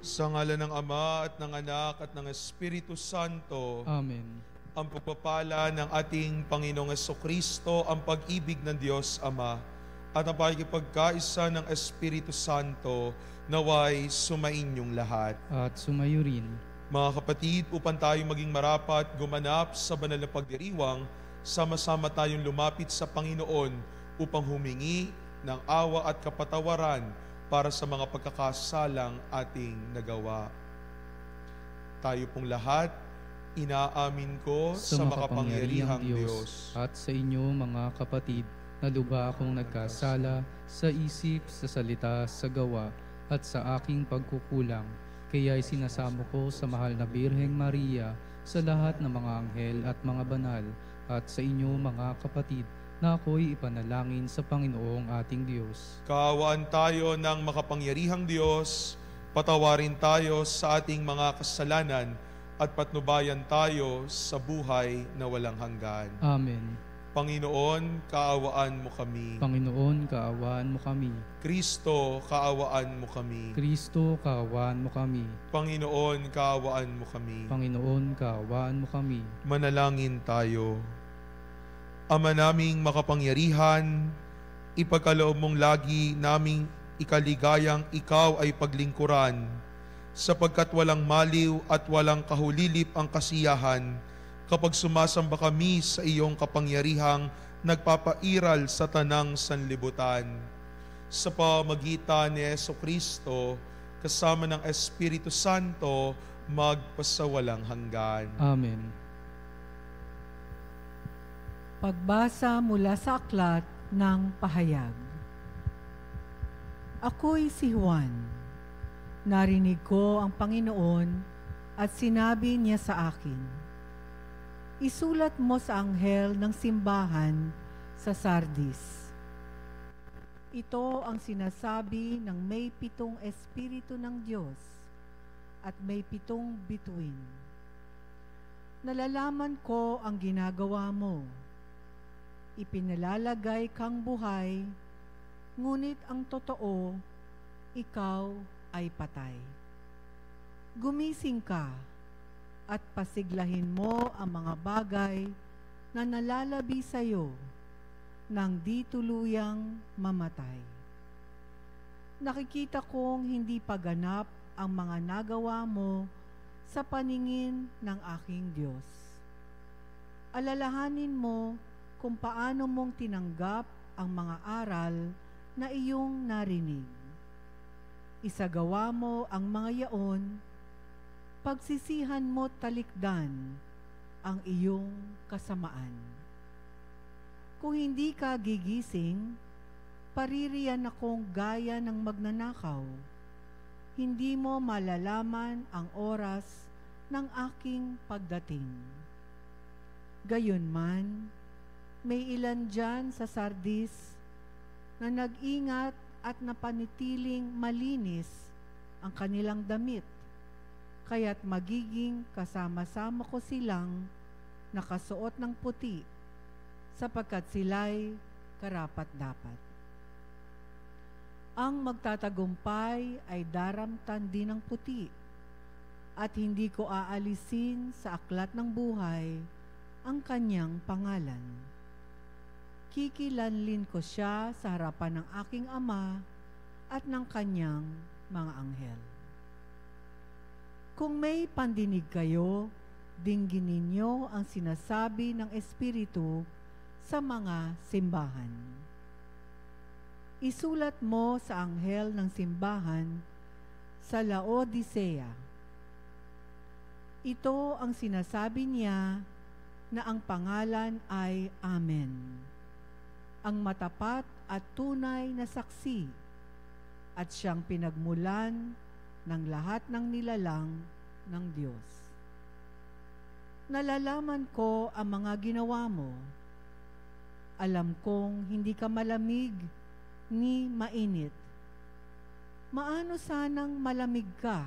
Sa ngalan ng Ama at ng Anak at ng Espiritu Santo. Amen. Ang pagpapala ng ating Panginoong Jesucristo, ang pag-ibig ng Diyos Ama, at ang pakikipagkaisa ng Espiritu Santo, naway sumainyong lahat. At sumayo rin. Mga kapatid, upang tayo maging marapat, gumanap sa banal na pagdiriwang, sama-sama tayong lumapit sa Panginoon upang humingi ng awa at kapatawaran para sa mga pagkakasalang ating nagawa. Tayo pong lahat, inaamin ko sa makapangyarihang Diyos at sa inyo mga kapatid, na lubha akong nagkasala sa isip, sa salita, sa gawa, at sa aking pagkukulang. Kaya'y sinasamo ko sa mahal na Birheng Maria, sa lahat ng mga anghel at mga banal, at sa inyo mga kapatid, na ako'y ipanalangin sa Panginoong ating Diyos. Kaawaan tayo ng makapangyarihang Diyos, patawarin tayo sa ating mga kasalanan, at patnubayan tayo sa buhay na walang hanggan. Amen. Panginoon, kaawaan mo kami. Panginoon, kaawaan mo kami. Kristo, kaawaan mo kami. Kristo, kaawaan mo kami. Panginoon, kaawaan mo kami. Panginoon, kaawaan mo kami. Manalangin tayo. Ama naming makapangyarihan, ipagkaloob mong lagi naming ikaligayang ikaw ay paglingkuran, sapagkat walang maliw at walang kahulilip ang kasiyahan kapag sumasamba kami sa iyong kapangyarihang nagpapairal sa tanang sanlibutan. Sa pamagitan ni Jesucristo, kasama ng Espiritu Santo, magpasawalang hanggan. Amen. Pagbasa mula sa aklat ng pahayag. Ako'y si Juan. Narinig ko ang Panginoon at sinabi niya sa akin, isulat mo sa anghel ng simbahan sa Sardis. Ito ang sinasabi ng may 7 Espiritu ng Diyos at may 7 bituin. Nalalaman ko ang ginagawa mo. Ipinalalagay kang buhay, ngunit ang totoo, ikaw ay patay. Gumising ka at pasiglahin mo ang mga bagay na nalalabi sa iyo nang di tuluyang mamatay. Nakikita kong hindi paganap ang mga nagawa mo sa paningin ng aking Diyos. Alalahanin mo kung paano mong tinanggap ang mga aral na iyong narinig. Isagawa mo ang mga yaon, pagsisihan mo talikdan ang iyong kasamaan. Kung hindi ka gigising, paririyan akong gaya ng magnanakaw. Hindi mo malalaman ang oras ng aking pagdating. Gayunman, may ilan dyan sa Sardis na nag-ingat at napanitiling malinis ang kanilang damit, kaya't magiging kasama-sama ko silang nakasuot ng puti, sapagkat sila'y karapat-dapat. Ang magtatagumpay ay daramtan din ng puti, at hindi ko aalisin sa aklat ng buhay ang kanyang pangalan. Kikilanlin ko siya sa harapan ng aking Ama at ng kanyang mga anghel. Kung may pandinig kayo, dinggin ninyo ang sinasabi ng Espiritu sa mga simbahan. Isulat mo sa anghel ng simbahan sa Laodicea. Ito ang sinasabi niya na ang pangalan ay Amen, ang matapat at tunay na saksi, at siyang pinagmulan ng lahat ng nilalang ng Diyos. Nalalaman ko ang mga ginawa mo. Alam kong hindi ka malamig ni mainit. Maano sanang malamig ka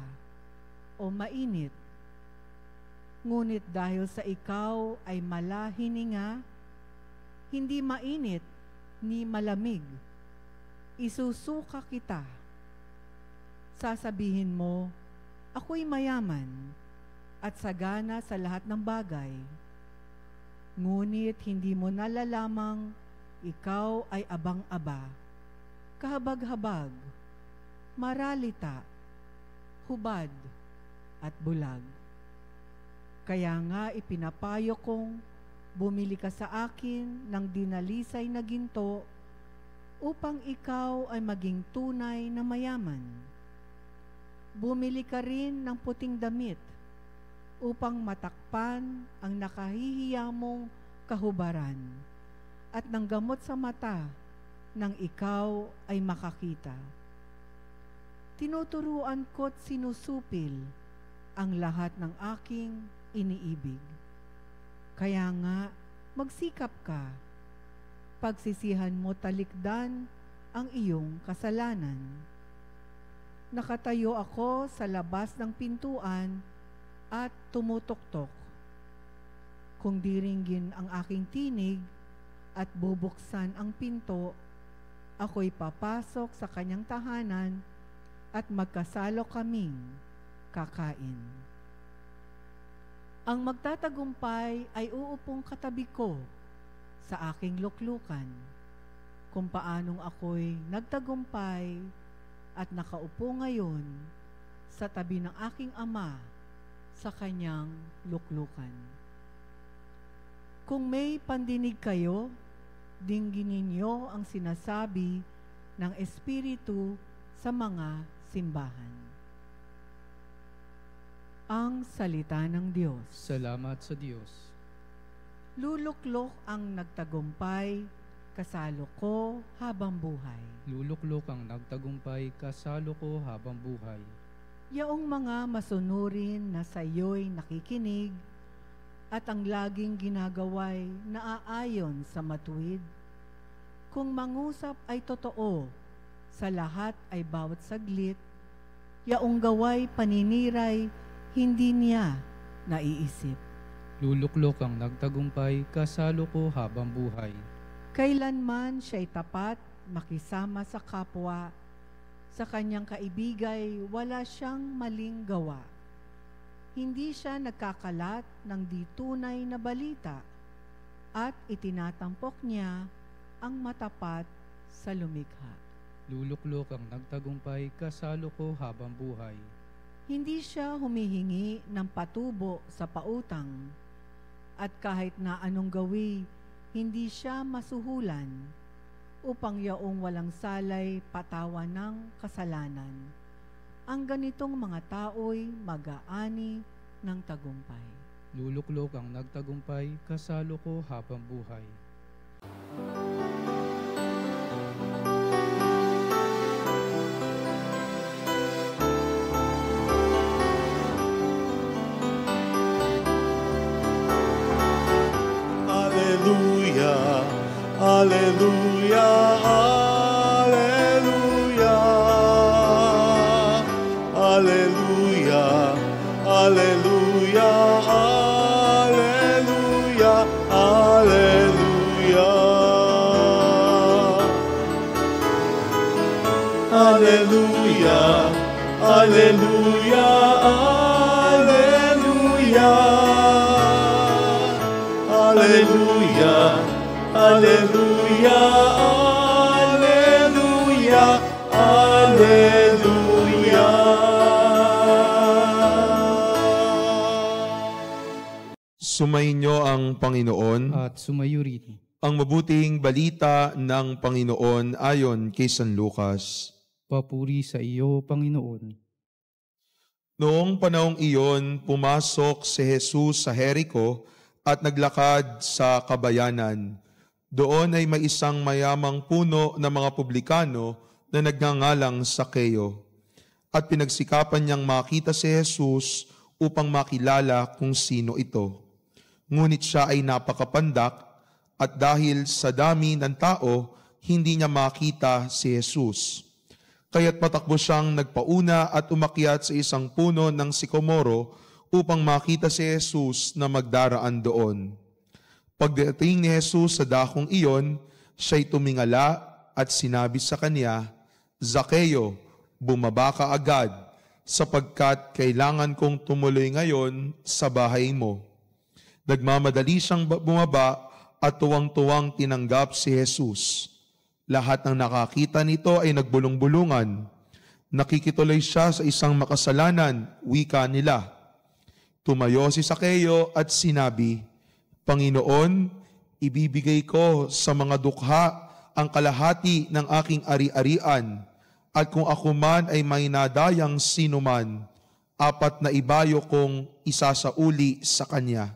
o mainit? Ngunit dahil sa ikaw ay malahininga, hindi mainit ni malamig, isusuka kita. Sasabihin mo, ako'y mayaman at sagana sa lahat ng bagay. Ngunit hindi mo nalalamang ikaw ay abang-aba, kahabag-habag, maralita, hubad, at bulag. Kaya nga ipinapayo kong bumili ka sa akin ng dinalisay na ginto upang ikaw ay maging tunay na mayaman. Bumili ka rin ng puting damit upang matakpan ang nakahihiya mong kahubaran at ng gamot sa mata nang ikaw ay makakita. Tinuturuan ko't sinusupil ang lahat ng aking iniibig. Kaya nga, magsikap ka. Pagsisihan mo talikdan ang iyong kasalanan. Nakatayo ako sa labas ng pintuan at tumutoktok. Kung diringgin ang aking tinig at bubuksan ang pinto, ako'y papasok sa kanyang tahanan at magkasalo kaming kakain. Ang magtatagumpay ay uupong katabi ko sa aking luklukan, kung paanong ako'y nagtagumpay at nakaupo ngayon sa tabi ng aking ama sa kanyang luklukan. Kung may pandinig kayo, dingginin niyo ang sinasabi ng Espiritu sa mga simbahan. Ang salita ng Diyos. Salamat sa Diyos. Luluklok ang nagtagumpay, kasalo ko habang buhay. Luluklok ang nagtagumpay, kasalo ko habang buhay. Yaong mga masunurin na sa iyo'y nakikinig at ang laging ginagaway naaayon sa matuwid. Kung mangusap ay totoo, sa lahat ay bawat saglit, yaong gaway paniniray, hindi niya naiisip. Luluklok ang nagtagumpay, kasalo ko habang buhay. Kailanman siya'y tapat, makisama sa kapwa, sa kanyang kaibigay wala siyang maling gawa. Hindi siya nagkakalat ng di tunay na balita at itinatampok niya ang matapat sa lumikha. Luluklok ang nagtagumpay, kasalo ko habang buhay. Hindi siya humihingi ng patubo sa pautang, at kahit na anong gawi, hindi siya masuhulan, upang yaong walang salay patawan ng kasalanan. Ang ganitong mga tao'y mag-aani ng tagumpay. Luluklok ang nagtagumpay, kasalo ko habang buhay. Alleluia, alleluia, alleluia, alleluia, alleluia, alleluia, alleluia, alleluia, alleluia, alleluia. Alleluia, alleluia, alleluia. Sumainyo ang Panginoon. At sumayo rin. Ang mabuting balita ng Panginoon ayon kay San Lucas. Papuri sa iyo, Panginoon. Noong panahong iyon, pumasok si Jesus sa Jerico at naglakad sa kabayanan. Doon ay may isang mayamang puno ng mga publikano na nagngangalang Sakeo. At pinagsikapan niyang makita si Jesus upang makilala kung sino ito. Ngunit siya ay napakapandak at dahil sa dami ng tao, hindi niya makita si Jesus. Kaya't patakbo siyang nagpauna at umakyat sa isang puno ng sikomoro upang makita si Jesus na magdaraan doon. Pagdating ni Jesus sa dakong iyon, siya'y tumingala at sinabi sa kanya, Zakeo, bumaba ka agad, sapagkat kailangan kong tumuloy ngayon sa bahay mo. Nagmamadali siyang bumaba at tuwang-tuwang tinanggap si Jesus. Lahat ng nakakita nito ay nagbulong-bulungan. Nakikituloy siya sa isang makasalanan, wika nila. Tumayo si Sakeo at sinabi, Panginoon, ibibigay ko sa mga dukha ang kalahati ng aking ari-arian, at kung ako man ay may nadayang sinuman, 4 na ibayo kong isasauli sa kanya.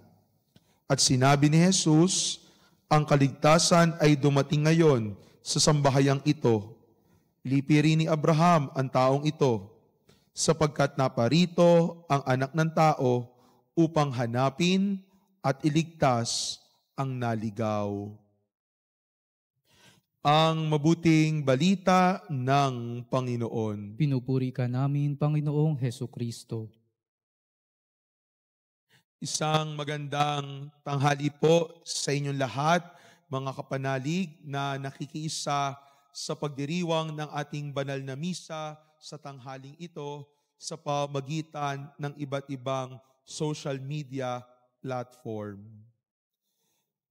At sinabi ni Jesus, ang kaligtasan ay dumating ngayon sa sambahayang ito. Lipi rin ni Abraham ang taong ito, sapagkat naparito ang Anak ng Tao upang hanapin at iligtas ang naligaw. Ang mabuting balita ng Panginoon. Pinupuri ka namin, Panginoong Hesukristo. Isang magandang tanghali po sa inyong lahat, mga kapanalig na nakikiisa sa pagdiriwang ng ating banal na misa sa tanghaling ito sa pamagitan ng iba't ibang social media platform.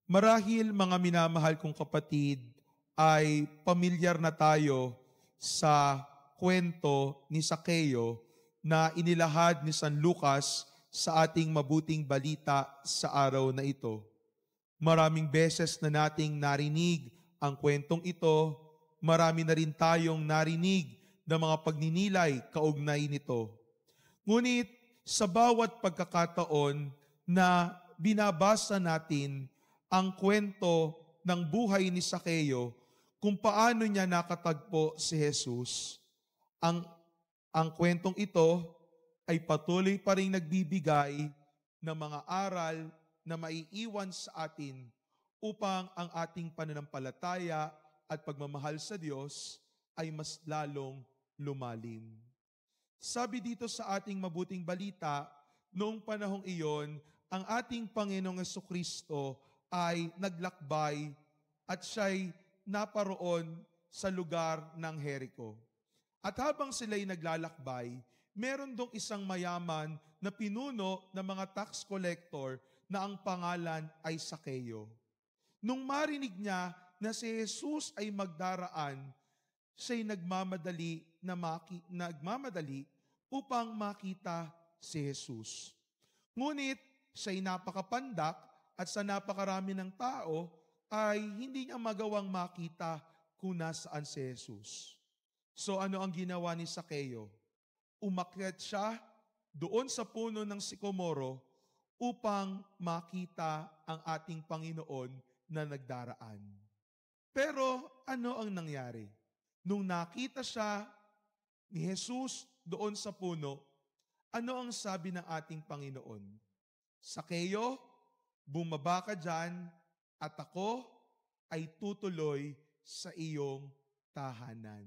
Marahil mga minamahal kong kapatid, ay pamilyar na tayo sa kwento ni Sakeo na inilahad ni San Lucas sa ating mabuting balita sa araw na ito. Maraming beses na nating narinig ang kwentong ito, marami na rin tayong narinig ng mga pagninilay kaugnay nito. Ngunit sa bawat pagkakataon na binabasa natin ang kwento ng buhay ni Sakeo, kung paano niya nakatagpo si Jesus, ang kwentong ito ay patuloy pa rin nagbibigay ng mga aral na maiiwan sa atin upang ang ating pananampalataya at pagmamahal sa Diyos ay mas lalong lumalim. Sabi dito sa ating mabuting balita, noong panahong iyon, ang ating Panginoong Hesukristo ay naglakbay at siya'y naparoon sa lugar ng Jericho. At habang sila'y naglalakbay, meron dong isang mayaman na pinuno ng mga tax collector na ang pangalan ay Sakeo. Nung marinig niya na si Jesus ay magdaraan, siya'y nagmamadali upang makita si Jesus. Ngunit siya'y napakapandak at sa napakarami ng tao, ay hindi niya magawang makita kung nasaan si Jesus. So ano ang ginawa ni Sakeo? Umakyat siya doon sa puno ng sikomoro upang makita ang ating Panginoon na nagdaraan. Pero ano ang nangyari? Nung nakita siya ni Jesus doon sa puno, ano ang sabi ng ating Panginoon? Sakeo, bumaba ka dyan, at ako ay tutuloy sa iyong tahanan.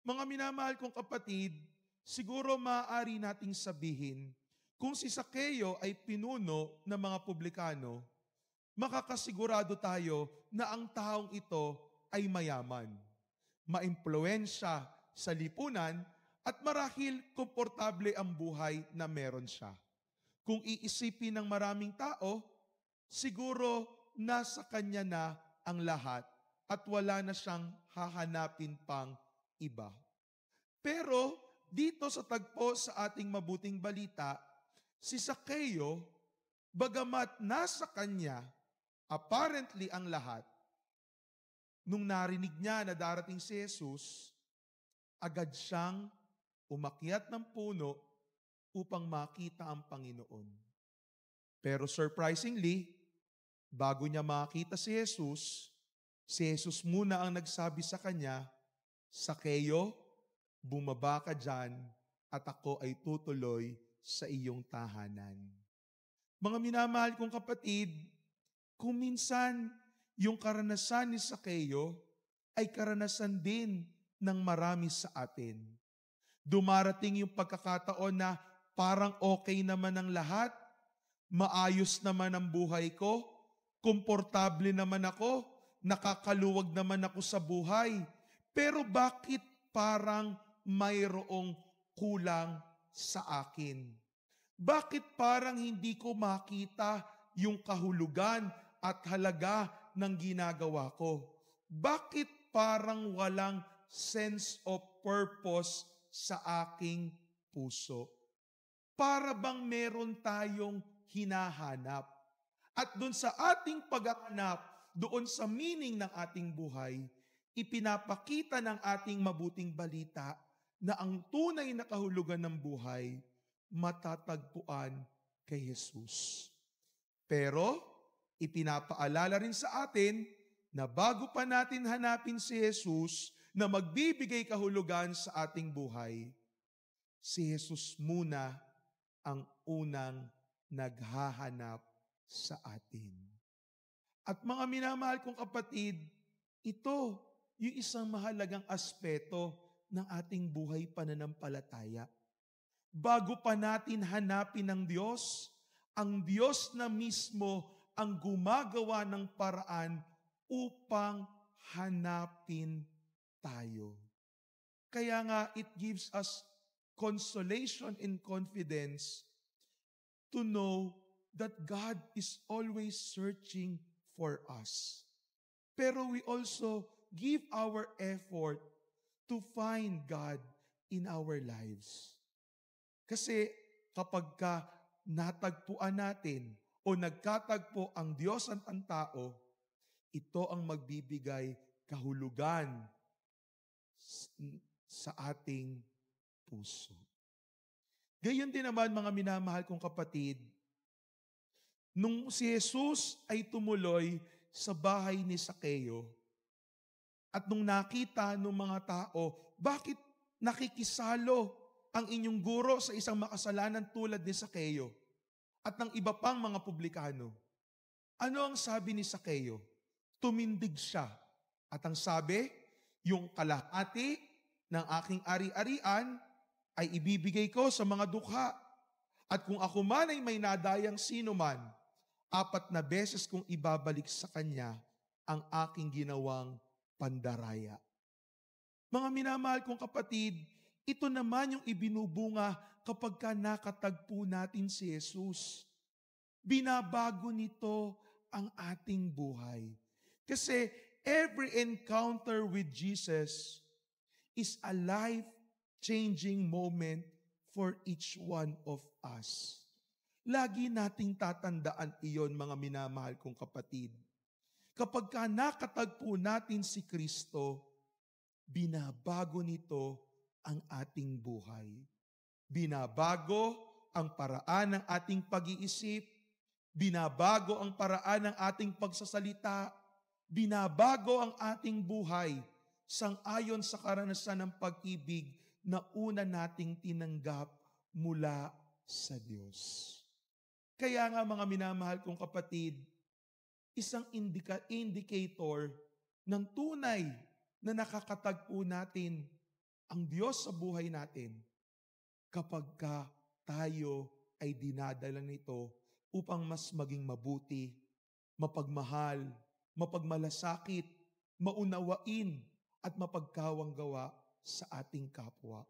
Mga minamahal kong kapatid, siguro maaari nating sabihin, kung si Sakeo ay pinuno ng mga publikano, makakasigurado tayo na ang taong ito ay mayaman, maimpluwensya sa lipunan, at marahil komportable ang buhay na meron siya. Kung iisipin ng maraming tao, siguro nasa kanya na ang lahat at wala na siyang hahanapin pang iba. Pero dito sa tagpo sa ating mabuting balita, si Sakeo, bagamat nasa kanya apparently ang lahat, nung narinig niya na darating si Jesus, agad siyang umakyat ng puno upang makita ang Panginoon. Pero surprisingly, bago niya makita si Jesus muna ang nagsabi sa kanya, Sakeo, bumaba ka dyan at ako ay tutuloy sa iyong tahanan. Mga minamahal kong kapatid, kung minsan yung karanasan ni Sakeo ay karanasan din ng marami sa atin. Dumarating yung pagkakataon na parang okay naman ang lahat, maayos naman ang buhay ko, komportable naman ako, nakakaluwag naman ako sa buhay. Pero bakit parang mayroong kulang sa akin? Bakit parang hindi ko makita yung kahulugan at halaga ng ginagawa ko? Bakit parang walang sense of purpose sa aking puso? Para bang meron tayong hinahanap? At doon sa ating paghahanap, doon sa meaning ng ating buhay, ipinapakita ng ating mabuting balita na ang tunay na kahulugan ng buhay matatagpuan kay Jesus. Pero ipinapaalala rin sa atin na bago pa natin hanapin si Jesus na magbibigay kahulugan sa ating buhay, si Jesus muna ang unang naghahanap sa atin. At mga minamahal kong kapatid, ito yung isang mahalagang aspeto ng ating buhay pananampalataya. Bago pa natin hanapin ang Diyos na mismo ang gumagawa ng paraan upang hanapin tayo. Kaya nga, it gives us consolation and confidence to know that God is always searching for us. Pero we also give our effort to find God in our lives. Kasi kapag natagpuan natin o nagkatagpo ang Diyos at ang tao, ito ang magbibigay kahulugan sa ating puso. Gayon din naman mga minamahal kong kapatid, nung si Jesus ay tumuloy sa bahay ni Sakeo, at nung nakita ng mga tao, bakit nakikisalo ang inyong guro sa isang makasalanan tulad ni Sakeo at ng iba pang mga publikano? Ano ang sabi ni Sakeo? Tumindig siya. At ang sabi, yung kalahati ng aking ari-arian ay ibibigay ko sa mga dukha. At kung ako man ay may nadayang sino man, 4 beses kong ibabalik sa kanya ang aking ginawang pandaraya. Mga minamahal kong kapatid, ito naman yung ibinubunga kapag nakatagpo natin si Jesus. Binabago nito ang ating buhay. Kasi every encounter with Jesus is a life-changing moment for each one of us. Lagi nating tatandaan iyon, mga minamahal kong kapatid. Kapag nakatagpo natin si Kristo, binabago nito ang ating buhay. Binabago ang paraan ng ating pag-iisip, binabago ang paraan ng ating pagsasalita, binabago ang ating buhay sang-ayon sa karanasan ng pag-ibig na una nating tinanggap mula sa Diyos. Kaya nga mga minamahal kong kapatid, isang indicator ng tunay na nakakatagpo natin ang Diyos sa buhay natin kapag tayo ay dinadala nito upang mas maging mabuti, mapagmahal, mapagmalasakit, maunawain at mapagkawanggawa sa ating kapwa.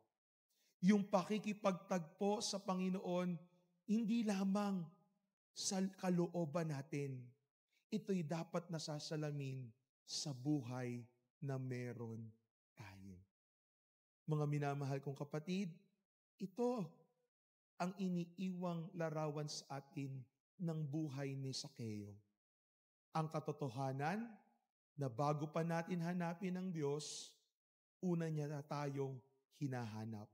Yung pakikipagtagpo sa Panginoon, hindi lamang sa kalooban natin. Ito'y dapat nasasalamin sa buhay na meron tayo. Mga minamahal kong kapatid, ito ang iniiwang larawan sa atin ng buhay ni Sakeo. Ang katotohanan na bago pa natin hanapin ang Diyos, una niya na tayong hinahanap.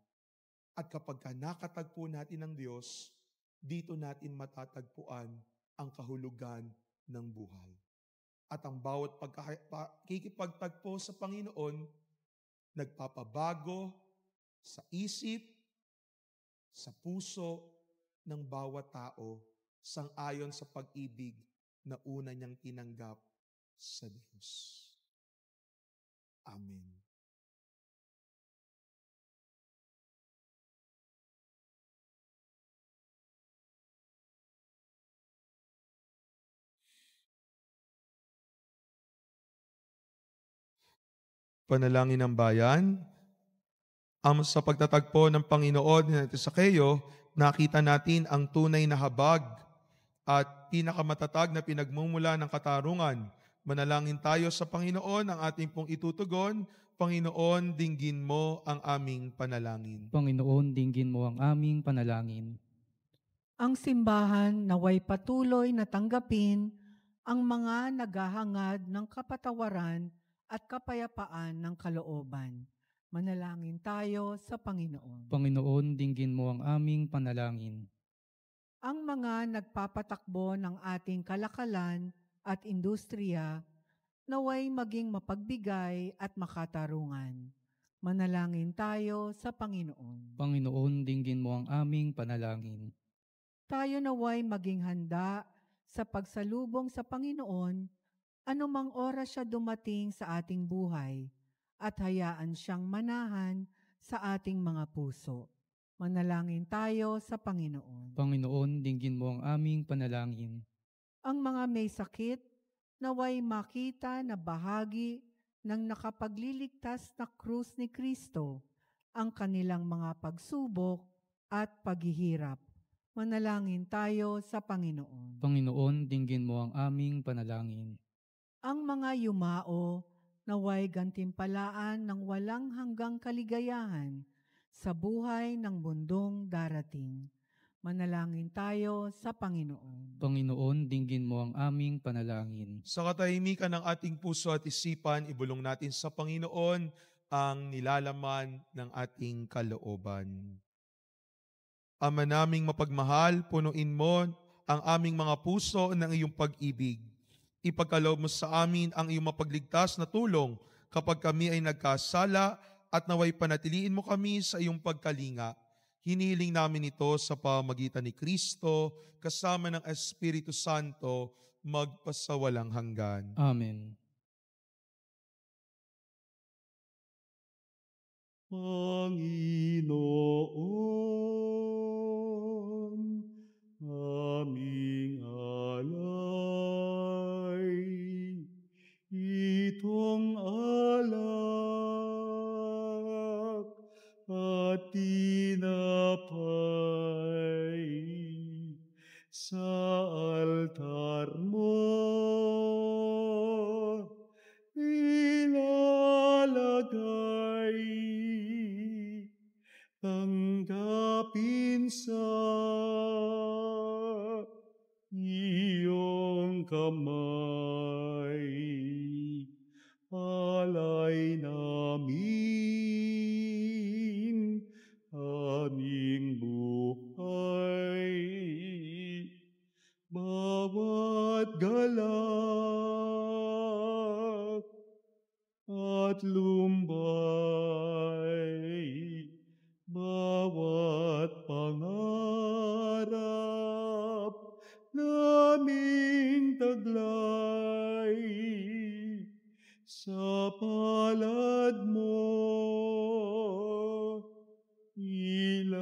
At kapag nakatagpo natin ang Diyos, dito natin matatagpuan ang kahulugan ng buhay. At ang bawat pagkikipagtagpo sa Panginoon, nagpapabago sa isip, sa puso ng bawat tao, sang-ayon sa pag-ibig na una niyang tinanggap sa Diyos. Amen. Panalangin ng bayan. Sa pagtatagpo ng Panginoon ni Zaccheo, nakita natin ang tunay na habag at pinakamatatag na pinagmumula ng katarungan. Manalangin tayo sa Panginoon, ang ating pong itutugon. Panginoon, dinggin mo ang aming panalangin. Panginoon, dinggin mo ang aming panalangin. Ang simbahan naway patuloy na tanggapin ang mga naghahangad ng kapatawaran at kapayapaan ng kalooban. Manalangin tayo sa Panginoon. Panginoon, dinggin mo ang aming panalangin. Ang mga nagpapatakbo ng ating kalakalan at industriya naway maging mapagbigay at makatarungan. Manalangin tayo sa Panginoon. Panginoon, dinggin mo ang aming panalangin. Tayo naway maging handa sa pagsalubong sa Panginoon anumang oras siya dumating sa ating buhay at hayaan siyang manahan sa ating mga puso. Manalangin tayo sa Panginoon. Panginoon, dinggin mo ang aming panalangin. Ang mga may sakit naway makita na bahagi ng nakapagliligtas na krus ni Kristo ang kanilang mga pagsubok at paghihirap. Manalangin tayo sa Panginoon. Panginoon, dinggin mo ang aming panalangin. Ang mga yumao naway gantimpalaan ng walang hanggang kaligayahan sa buhay ng mundong darating. Manalangin tayo sa Panginoon. Panginoon, dinggin mo ang aming panalangin. Sa katahimikan ng ating puso at isipan, ibulong natin sa Panginoon ang nilalaman ng ating kalooban. Ama naming mapagmahal, punuin mo ang aming mga puso ng iyong pag-ibig. Ipagkaloob mo sa amin ang iyong mapagligtas na tulong kapag kami ay nagkasala at naway panatiliin mo kami sa iyong pagkalinga. Hinihiling namin ito sa pamamagitan ni Kristo kasama ng Espiritu Santo magpasawalang hanggan. Amen. Panginoon, aming alay, itong alak at tinapay sa altar mo ilalagay. Tanggapin sa iyong kamay, alay namin, aming buhay, bawat galak at lumbay, bawat pangarap naming taglay, sa palad mo ilalagay.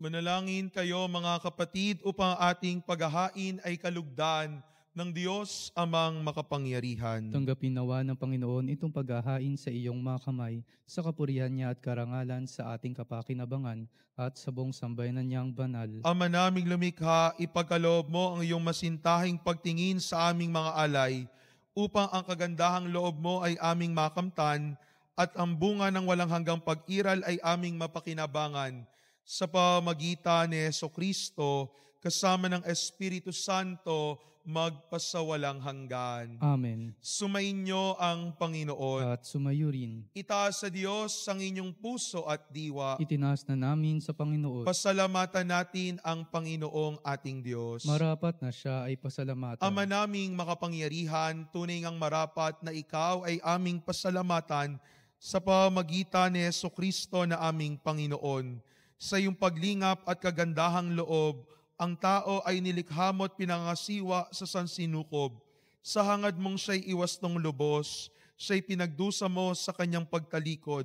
Manalangin kayo mga kapatid upang ating paghahain ay kalugdan ng Diyos amang makapangyarihan. Tanggapin nawa ng Panginoon itong paghahain sa iyong mga kamay, sa kapurihan niya at karangalan sa ating kapakinabangan at sa buong sambayanan niyang banal. Ama naming lumikha, ipagkaloob mo ang iyong masintahing pagtingin sa aming mga alay, upang ang kagandahang loob mo ay aming makamtan, at ang bunga ng walang hanggang pag-iral ay aming mapakinabangan. Sa pamagitan ni Jesucristo, kasama ng Espiritu Santo, magpasawalang hanggan. Amen. Sumainyo ang Panginoon. At sumayo rin. Itaas sa Diyos ang inyong puso at diwa. Itinaas na namin sa Panginoon. Pasalamatan natin ang Panginoong ating Diyos. Marapat na siya ay pasalamatan. Ama naming makapangyarihan, tunay ngang marapat na ikaw ay aming pasalamatan sa pamagitan ni Jesucristo na aming Panginoon. Sa iyong paglingap at kagandahang loob, ang tao ay nilikha mo at pinangasiwa sa sansinukob. Sa hangad mong siya'y iwastong lubos, siya'y pinagdusa mo sa kanyang pagtalikod.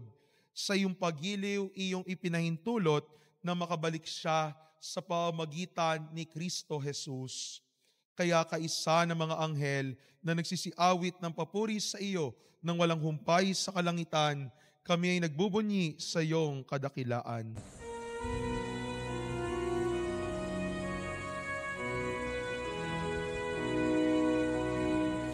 Sa iyong paggiliw, iyong ipinahintulot na makabalik siya sa pamagitan ni Kristo Jesus. Kaya kaisa ng mga anghel na nagsisiawit ng papuri sa iyo nang walang humpay sa kalangitan, kami ay nagbubunyi sa iyong kadakilaan.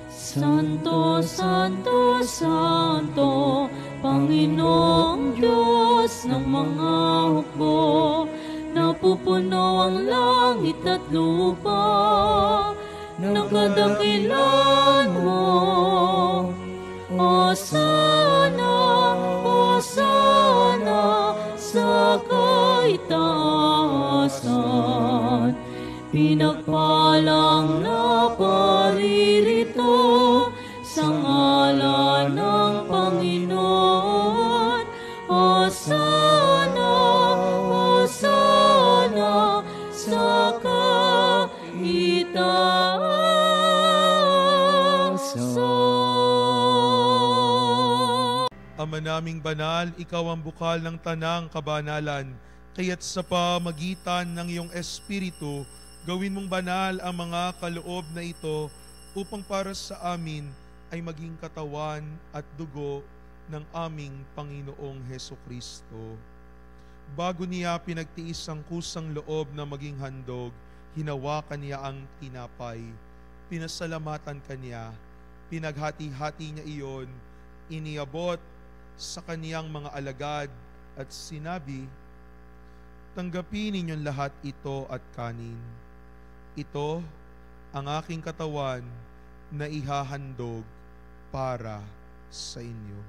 Santo, Santo, Santo, Panginoong Diyos ng mga hukbo, napupuno ang langit at lupa ng kadakilan mo. Hosana, Hosana sa kaitaasan, pinagpalang na paririto sa ngalan ng Panginoon. Hosana, Hosana sa kaitaasan. Ama naming banal, ikaw ang bukal ng tanang kabanalan, kaya't sa pamagitan ng iyong Espiritu, gawin mong banal ang mga kaloob na ito upang para sa amin ay maging katawan at dugo ng aming Panginoong Hesukristo. Bago niya pinagtiis ang kusang loob na maging handog, hinawakan niya ang tinapay, pinasalamatan kaniya, pinaghati-hati niya iyon, iniabot sa kaniyang mga alagad at sinabi, "Tanggapin ninyong lahat ito at kanin. Ito ang aking katawan na ihahandog para sa inyo."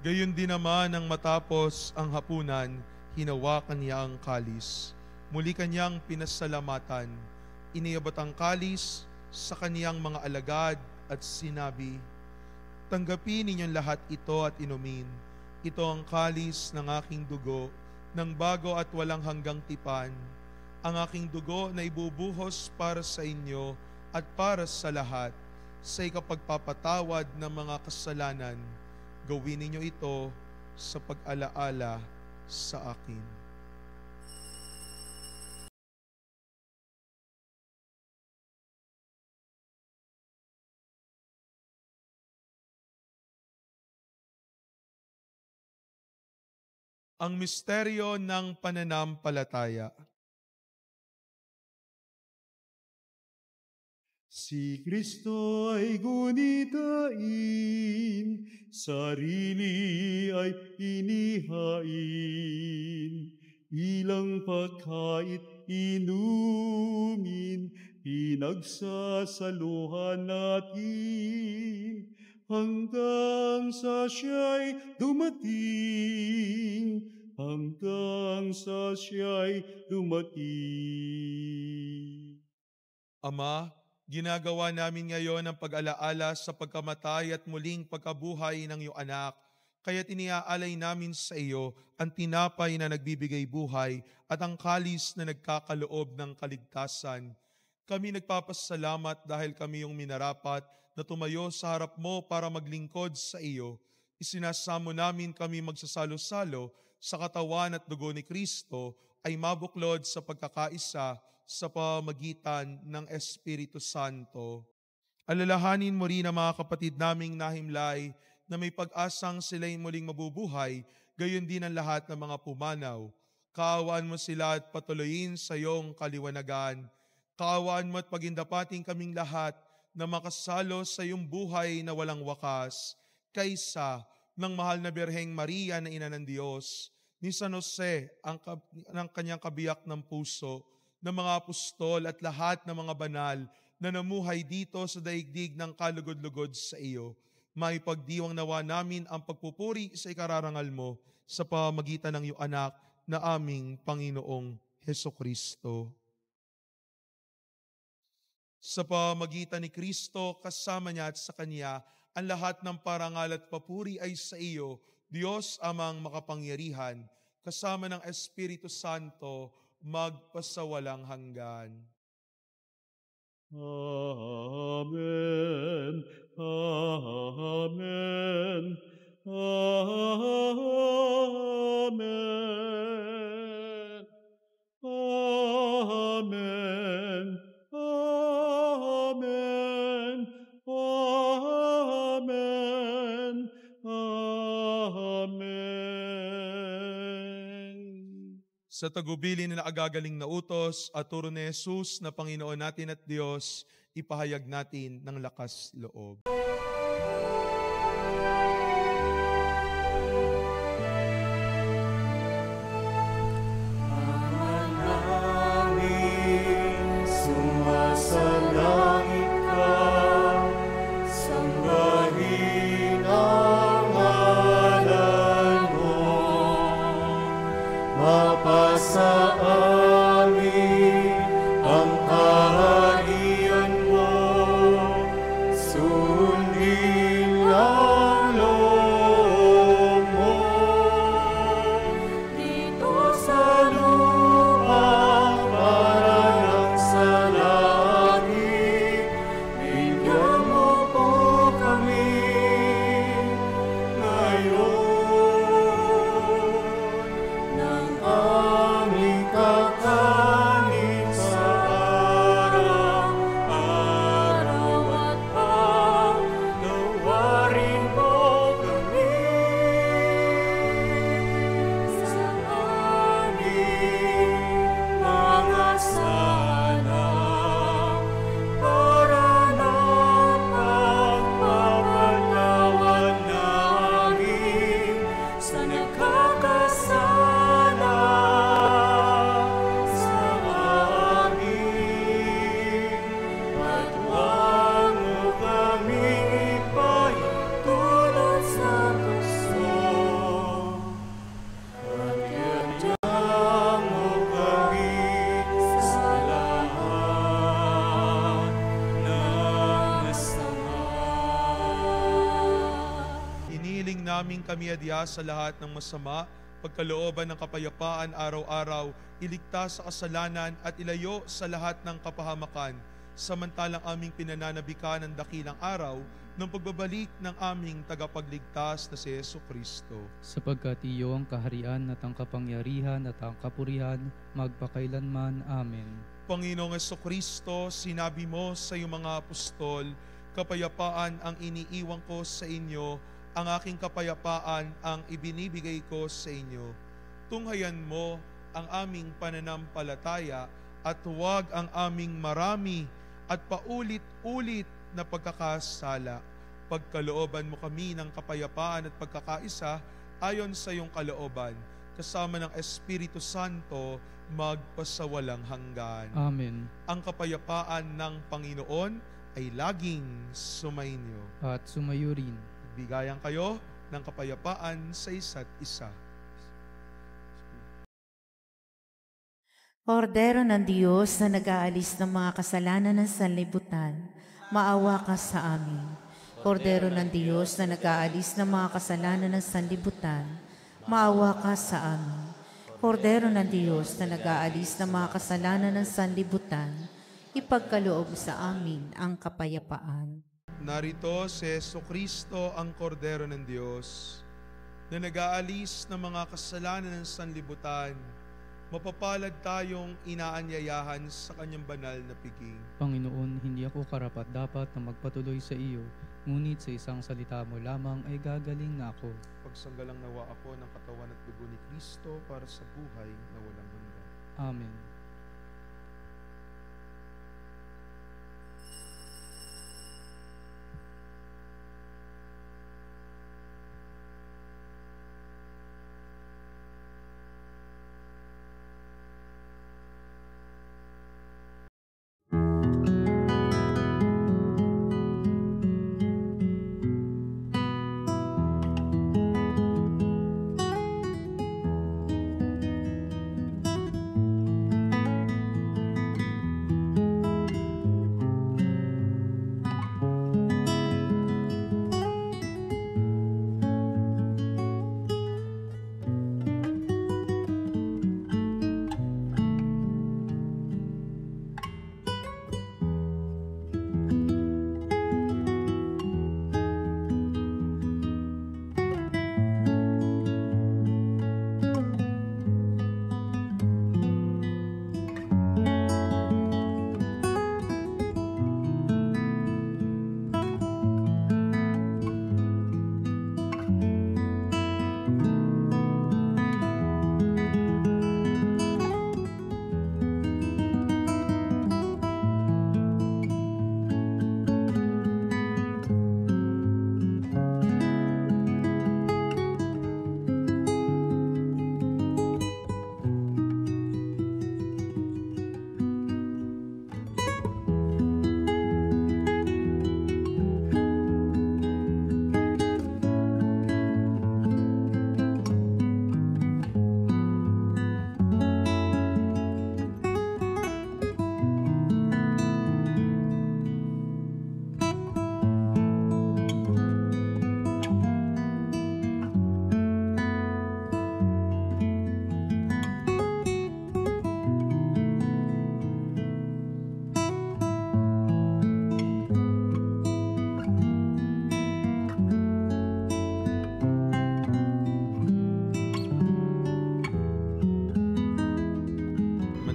Gayon din naman nang matapos ang hapunan, hinawakan niya ang kalis. Muli kanyang pinasalamatan. Iniabot ang kalis sa kaniyang mga alagad at sinabi, "Tanggapin ninyong lahat ito at inumin. Ito ang kalis ng aking dugo, ng bago at walang hanggang tipan. Ang aking dugo na ibubuhos para sa inyo at para sa lahat, sa ikapagpapatawad ng mga kasalanan. Gawin ninyo ito sa pag-alaala sa akin." Ang misteryo ng pananampalataya. Si Kristo ay gunitain, sarili ay inihain, ilang pagkait inumin, pinagsasaluhan natin, hanggang sa siya'y dumating, hanggang sa siya'y dumating. Ama, ginagawa namin ngayon ang pag-alaala sa pagkamatay at muling pagkabuhay ng iyong anak. Kaya't iniaalay namin sa iyo ang tinapay na nagbibigay buhay at ang kalis na nagkakaloob ng kaligtasan. Kami nagpapasalamat dahil kami yung minarapat na tumayo sa harap mo para maglingkod sa iyo. Isinasamo namin kami magsasalo-salo sa katawan at dugo ni Kristo ay mabuklod sa pagkakaisa sa pamagitan ng Espiritu Santo. Alalahanin mo rin ang mga kapatid naming nahimlay na may pag-asang sila'y muling mabubuhay, gayon din ang lahat ng mga pumanaw. Kaawaan mo sila at patuloyin sa iyong kaliwanagan. Kaawaan mo at pagindapating kaming lahat na makasalo sa iyong buhay na walang wakas, kaysa ng mahal na Birheng Maria na Ina ng Diyos, ni San Jose ng kanyang kabiyak ng puso, ng mga apostol at lahat ng mga banal na namuhay dito sa daigdig ng kalugod-lugod sa iyo. Maipagdiwang nawa namin ang pagpupuri sa ikararangal mo sa pamagitan ng iyong anak na aming Panginoong Hesukristo. Sa pamagitan ni Kristo, kasama niya at sa Kanya, ang lahat ng parangal at papuri ay sa iyo, Diyos amang makapangyarihan, kasama ng Espiritu Santo, magpasawalang hanggan. Amen. Amen. Amen. Amen. Amen. Amen. Amen. Sa tagubilin na naagagaling na utos at turo ni Jesus na Panginoon natin at Diyos, ipahayag natin ng lakas loob. Sumasalangit ka, sambahin ang ngalan mo, mapasa amin ang kaharian mo, sundin ang loob mo. Dito sa lupa, parang sa langit, bigyan mo po kami ngayon ng aming kakanin sa araw-araw at pagnawarin mo kami sa aming mga sala para napagpapatawad namin sa nagkakasala sa amin. At huwag mo kaming ipahintulot sa tukso, at iadya mo kami sa lahat ng masama. Inihiling namin kami adya sa lahat ng masama, pagkalooban ng kapayapaan araw-araw, iligtas sa kasalanan at ilayo sa lahat ng kapahamakan, samantalang aming pinananabikan ng dakilang araw ng pagbabalik ng aming tagapagligtas na si Jesucristo. Sapagkat iyo ang kaharian at ang kapangyarihan at ang kapurihan magpakailanman. Amen. Panginoong Jesucristo, sinabi mo sa iyong mga apostol, kapayapaan ang iniiwan ko sa inyo, ang aking kapayapaan ang ibinibigay ko sa inyo. Tunghayan mo ang aming pananampalataya at huwag ang aming marami at paulit-ulit na pagkakasala. Pagkalooban mo kami ng kapayapaan at pagkakaisa ayon sa iyong kalooban, kasama ng Espiritu Santo magpasawalang hanggan. Amen. Ang kapayapaan ng Panginoon ay laging sumainyo. At sumayo rin. Bigayan kayo ng kapayapaan sa isa't isa. Kordero ng Diyos na nag-aalis ng mga kasalanan ng sanlibutan, maawa ka sa amin. Kordero ng Diyos na nag-aalis ng mga kasalanan ng sanlibutan, maawa ka sa amin. Kordero ng Diyos na nag-aalis ng mga kasalanan ng sanlibutan, ipagkaloob sa amin ang kapayapaan. Narito si Jesucristo ang Kordero ng Diyos na nag-aalis ng mga kasalanan ng sanlibutan. Mapapalad tayong inaanyayahan sa kanyang banal na piging. Panginoon, hindi ako karapat-dapat na magpatuloy sa iyo, ngunit sa isang salita mo lamang ay gagaling na ako. Pagsanggalang nawa ako ng katawan at dugo ni Kristo para sa buhay na walang hanggan. Amen.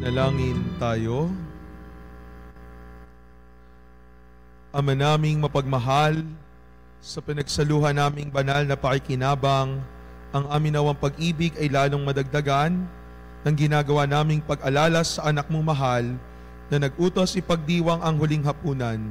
Manalangin tayo. Ama naming mapagmahal, sa pinagsaluhan naming banal na pakikinabang, ang amin nawang pag-ibig ay lalong madagdagan ng ginagawa naming pag-alala sa anak mong mahal na nag-utos ipagdiwang ang huling hapunan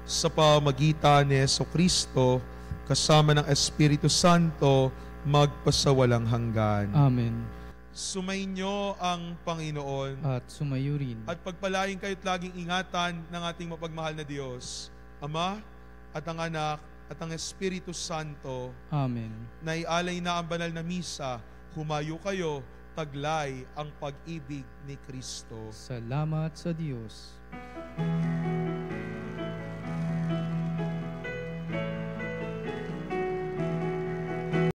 sa pamagitan ni Jesucristo kasama ng Espiritu Santo magpasawalang hanggan. Amen. Sumainyo ang Panginoon At sumayo rin. at pagpalain kayo't laging ingatan ng ating mapagmahal na Diyos, Ama at ang Anak at ang Espiritu Santo. Amen. Na ialay na ang banal na misa, humayo kayo, taglay ang pag-ibig ni Kristo. Salamat sa Diyos.